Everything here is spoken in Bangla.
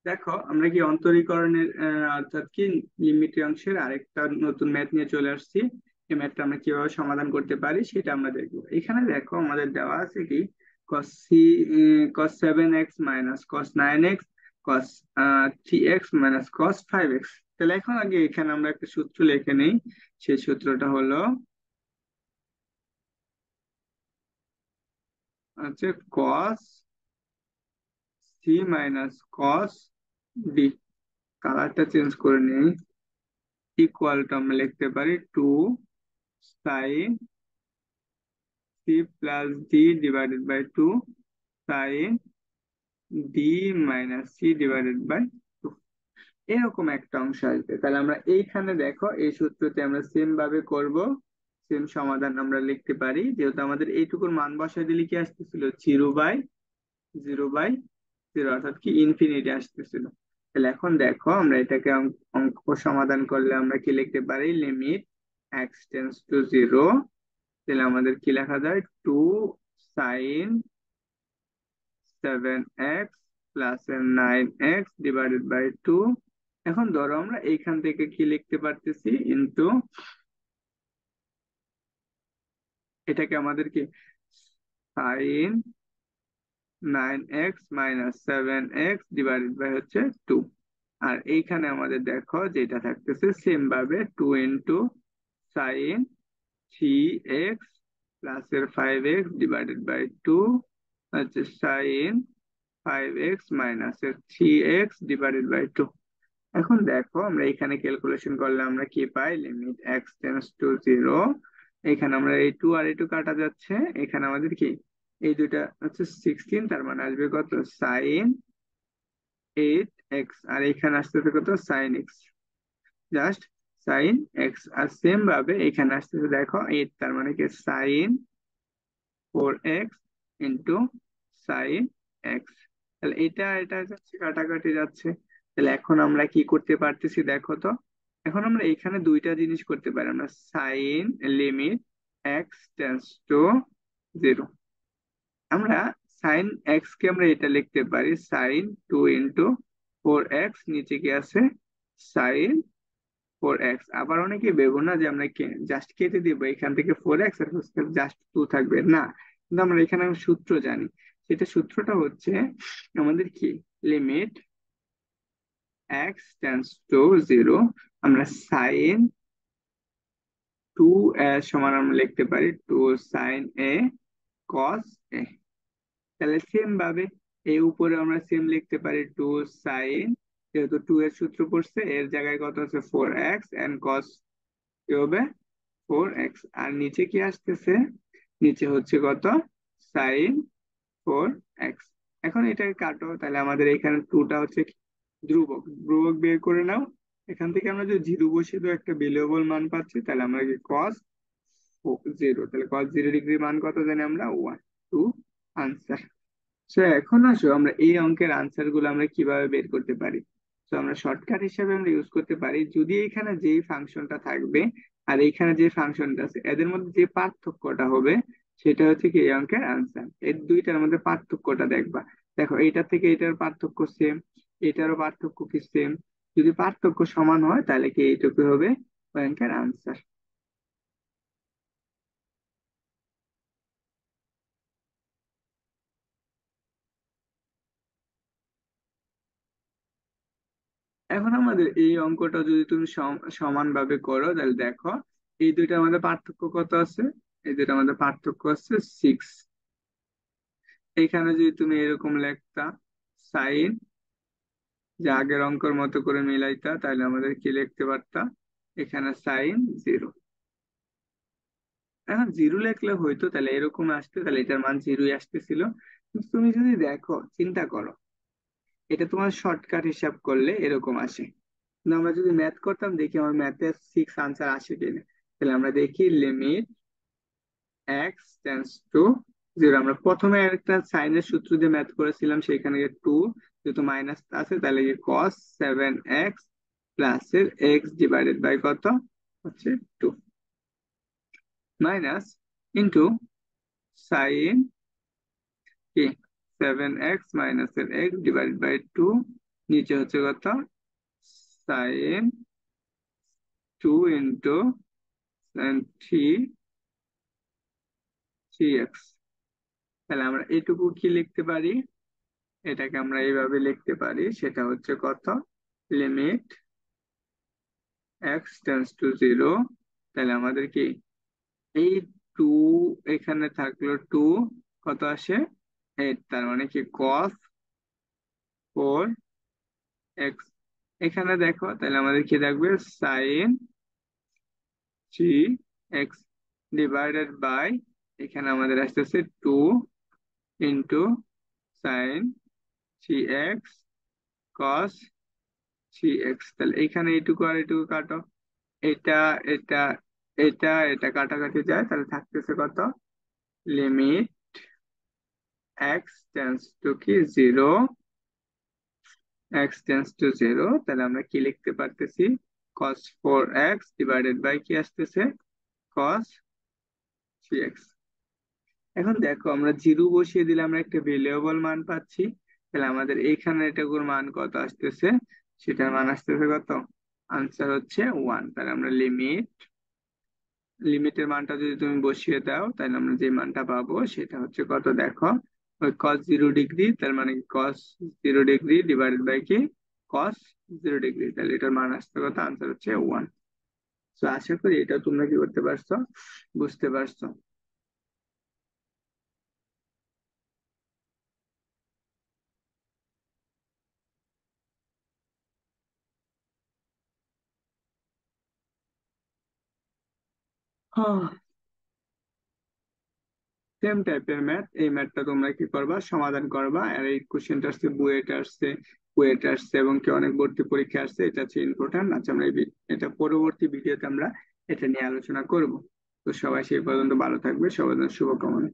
দেখো আমরা কি অন্তরীকরণের অর্থাৎ কি লিমিটের অংশের আরেকটা নতুন ম্যাথ নিয়ে চলে আসছি। এই ম্যাথটা আমরা কিভাবে সমাধান করতে পারি সেটা আমরা দেখবো। এখানে দেখো আমাদের দেওয়া আছে কি cos C cos 7x minus cos 9x cos 3x minus cos 5x। তাহলে এখন আগে এখানে আমরা একটা সূত্র লিখে নেই। সেই সূত্রটা হলো হচ্ছে cos C minus cos D. কালারটা চেঞ্জ করে নেই। ইকুয়াল টু আমরা লিখতে পারি 2 sin c plus D divided by 2 sin D minus C divided by 2। এরকম একটা অংশ আসবে। তাহলে আমরা এইখানে দেখো এই সূত্রতে আমরা সেম ভাবে করব। সেম সমাধান আমরা লিখতে পারি, যেহেতু আমাদের এইটুকুর মান বসাই দিলে কি আসতেছিল 0/0/0, অর্থাৎ কি ইনফিনিটি আসতেছিল। তাহলে এখন দেখো আমরা এটাকে অঙ্ক সমাধান করলে আমরা কি লিখতে পারি, limit x tends to zero. তাহলে আমাদের কি লেখা যায়, 2 sin 7x plus 9x divided by 2। এখন ধরো আমরা এইখান থেকে কি লিখতে পারতেছি, ইনটু এটাকে আমাদের কি sin 9x minus 7x divided by হচ্ছে 2। আর এইখানে আমাদের দেখো যেটা থাকতেছে সেম ভাবে 2 ইন্টু সাইন 3x প্লাস এর 5x ডিভাইডেড বাই 2 হচ্ছে সাইন 5x মাইনাস এর 3x ডিভাইডেড বাই 2। এখন দেখো আমরা এখানে ক্যালকুলেশন করলে আমরা কি পাই, limit x tends to zero. এখানে আমরা এই 2 আর এই 2 কাটা যাচ্ছে। এখানে আমাদের কি এই দুইটা হচ্ছে 16, তার মানে আসবে কত সাইন 8x, আর এখানে আসতেছে কত sin x, just sin x. আর সেম ভাবে এখানে আসতেছে দেখো 8, তার মানে কি sign 4x into sine x. তাহলে এটা এটা যাচ্ছে কাটাকাটি যাচ্ছে। তাহলে এখন আমরা কি করতে পারতেছি দেখো তো। এখন আমরা এখানে দুইটা জিনিস করতে পারি, আমরা sine limit x tends to zero. আমরা সাইন এক্স কে আমরা এটা লিখতে পারি সাইন 2 ইন্টু 4x, নিচে কি আছে সাইন 4x। আবার অনেকে ভেবো না যে আমরা জাস্ট কেটে দিব এখান থেকে 4x আর জাস্ট 2 থাকবে না, কিন্তু আমরা এখানে সূত্র জানি। সেটা সূত্রটা হচ্ছে আমাদের কি limit x tends to zero, আমরা সাইন 2 সমান আমরা লিখতে পারি 2 sin a cos a। তাহলে সেম ভাবে এই উপরে আমরা সেম লিখতে পারি 2 sin, যেহেতু 2 এর সূত্র পড়ছে এর জায়গায় কত আছে 4x এন্ড cos কি হবে 4x। আর নিচে কি আসতেছে, নিচে হচ্ছে কত সাইন 4x। এখন এটাকে কাটো, তাহলে আমাদের এখানে টুটা হচ্ছে কি? ধ্রুবক। ধ্রুবক বের করে নাও। এখান থেকে আমরা যদি জিরো বসিয়ে দেবো একটা ভ্যালুয়েবল মান পাচ্ছি, তাহলে আমরা কি cos 0, তাহলে cos 0 ডিগ্রি মান কত জানি আমরা 1, 2 আনসার। সো এখন আসো আমরা এই অঙ্কের আনসার গুলো আমরা কিভাবে বের করতে পারি। তো আমরা শর্টকাট হিসেবে আমরা ইউজ করতে পারি, যদি এখানে যেই ফাংশনটা থাকবে আর এইখানে যে ফাংশনটা আছে এদের মধ্যে যে পার্থক্যটা হবে সেটা হচ্ছে কি এই অঙ্কের আনসার। এর দুইটার মধ্যে পার্থক্যটা দেখবা। দেখো এইটা থেকে এটার পার্থক্য সেম, এটারও পার্থক্য কি সেম। যদি পার্থক্য সমান হয় তাহলে কি এইটুকু হবে ওই অঙ্কের আনসার। এখন আমাদের এই অঙ্কটা যদি তুমি সমানভাবে করো, তাহলে দেখো এই দুইটার মধ্যে পার্থক্য কত আছে, এই দুইটার মধ্যে পার্থক্য আছে 6। এখানে যদি তুমি এরকম লিখতা সাইন, যে আগের অঙ্কের মতো করে মিলাইতা, তাহলে আমাদের কি লিখতে পারতা এখানে সাইন 0। এখন জিরো লিখলে হয়তো তাহলে এরকম আসতে, তাহলে এটার মান 0ই আসতেছিল। কিন্তু তুমি যদি দেখো চিন্তা করো, এটা তোমার শর্টকাট হিসাব করলে এরকম আসে, কিন্তু আমরা যদি ম্যাথ করতাম দেখি আমার ম্যাথে 6 আনসার আসে কিনা। তাহলে আমরা দেখি limit x tends to zero. আমরা প্রথমে একটা সাইনের সূত্র দিয়ে ম্যাথ করেছিলাম, সেখানে 2 যেহেতু মাইনাস আছে তাহলে cos 7x প্লাস এর এক্স ডিভাইডেড বাই কত হচ্ছে 2 মাইনাস ইন্টু সাইন কি 7x মাইনাস এর এক্স ডিভাইডেড বাই 2 নিচে হচ্ছে কত, সাইন 2 × sin 3 তাহলে আমরা এটুকু কি লিখতে পারি, এটাকে আমরা এইভাবে লিখতে পারি, সেটা হচ্ছে কত, লিমিট x → 0। তাহলে আমাদের কি এই টু, এখানে থাকলো টু, কত আসে 8, তার মানে কি cos 4x। এখানে দেখো তাহলে আমাদের কি থাকবে, sin 3x ডিভাইডেড বাই, এখানে আমাদের আসতেছে 2 × sin 3x cos 3x। তাহলে এখানে এইটুকু আর এইটুকু কাটো, এটা এটা এটা কাটাকাটি যায়, তাহলে থাকতেছে কত, লিমিট x → 0, তাহলে আমরা কি লিখতে পারতেছি, cos 4x ডিভাইডেড বাই কি আসতেছে, cos 3x। এখন দেখো আমরা জিরো বসিয়ে দিলে আমরা একটা ভেরিয়েবল মান পাচ্ছি, তাহলে আমাদের এইখানে এটার মান কত আসতেছে, সেটার মান আসতেছে কত, আনসার হচ্ছে 1। তাহলে আমরা লিমিটের মানটা যদি তুমি বসিয়ে দাও, তাহলে আমরা যে মানটা পাবো সেটা হচ্ছে কত, দেখো ওই cos 0 ডিগ্রি, তার মানে cos 0 ডিগ্রি ডিভাইডেড বাই কি, cos 0 ডিগ্রি, তাহলে এটার মান আসতে কত, আনসার হচ্ছে 1। তো আশা করি এটা তোমরা কি করতে পারছো, বুঝতে পারছো। সেম টাইপের ম্যাথ, এই ম্যাথটা তোমরা কি করবা, সমাধান করবা। আর এই কোশ্চেনটা আসছে বুয়েট আসছে এবং কি অনেক ভর্তি পরীক্ষা আসছে, এটা হচ্ছে ইম্পর্টেন্ট। আচ্ছা আমরা এটা পরবর্তী ভিডিওতে আমরা এটা নিয়ে আলোচনা করব। তো সবাই সেই পর্যন্ত ভালো থাকবে, সবার জন্য শুভকামনা।